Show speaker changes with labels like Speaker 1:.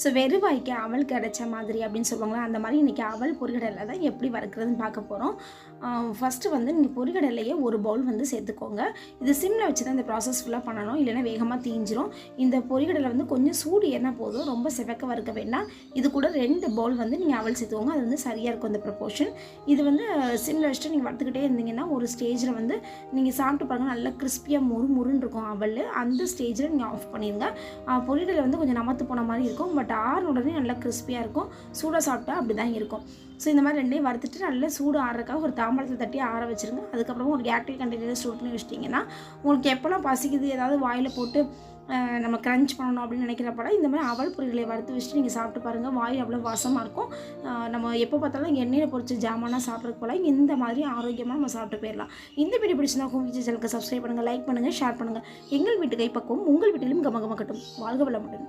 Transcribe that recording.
Speaker 1: So வெறுவாய்க்கு அவல் கிடைச்ச மாதிரி அப்படின்னு சொல்லுவாங்களா, அந்த மாதிரி இன்றைக்கி அவல் பொரிகடலை தான் எப்படி வறுக்கிறதுன்னு பார்க்க போகிறோம். ஃபஸ்ட்டு வந்து நீங்கள் பொரிகடலையே ஒரு பவுல் வந்து சேர்த்துக்கோங்க. இது சிம்மில் வச்சு தான் இந்த ப்ராசஸ் ஃபுல்லாக பண்ணணும், இல்லைன்னா வேகமாக தீஞ்சிரும். இந்த பொரிகடலை வந்து கொஞ்சம் சூடு ஏன்னா போதும், ரொம்ப செவக்க வறுக்க வேண்டாம். இது கூட 2 பவுல் வந்து நீங்கள் அவல் சேர்த்துக்கோங்க. அது வந்து சரியாக இருக்கும் அந்த ப்ரொப்போர்ஷன். இது வந்து சிம்மில் வச்சுட்டு நீங்கள் வறுத்துக்கிட்டே இருந்தீங்கன்னா ஒரு ஸ்டேஜில் வந்து நீங்கள் சாப்பிட்டு பாருங்கள், நல்லா கிறிஸ்பியாக முறுன்னு இருக்கும் அவல். அந்த ஸ்டேஜில் நீங்கள் ஆஃப் பண்ணிடுங்க. பொரிகடலை வந்து கொஞ்சம் நமத்து போன மாதிரி இருக்கும், பட் ஆறுன உடனே நல்லா கிறிஸ்பியாக இருக்கும். சூடாக சாப்பிட்டா அப்படி தான் இருக்கும். ஸோ இந்த மாதிரி 2யும் வறுத்துட்டு நல்லா சூடு ஆறுறதுக்காக ஒரு தாம்பாளத்தில் தட்டி ஆற வச்சுருங்க. அதுக்கப்புறமா ஒரு ஏர்டைட் கண்டெய்னரில் ஸ்டோர் பண்ணி வச்சிட்டிங்கன்னா உங்களுக்கு எப்போல்லாம் பசிக்குது, ஏதாவது வாயில் போட்டு நம்ம க்ரன்ச் பண்ணணும் அப்படின்னு நினைக்கிறப்பட இந்த மாதிரி அவல் பொரிகளை வறுத்து வச்சுட்டு நீங்கள் சாப்பிட்டு பாருங்கள். வாய் அவ்வளோ வாசமாக இருக்கும். நம்ம எப்போ பார்த்தாலும் எண்ணெயில் பொரிச்ச ஜாமானாக சாப்பிட்றது போல் இந்த மாதிரி ஆரோக்கியமாக நம்ம சாப்பிட்டு போயிடலாம். இந்த வீடியோ பிடிச்சிருந்தா ஹோம் கிச்சன் சேனலுக்கு சப்ஸ்கிரைப் பண்ணுங்கள், லைக் பண்ணுங்கள், ஷேர் பண்ணுங்கள். எங்கள் வீட்டு கைப்பக்குவம் உங்கள் வீட்டிலும் கமகமக்கட்டும். வாழ்க வளமுடன்.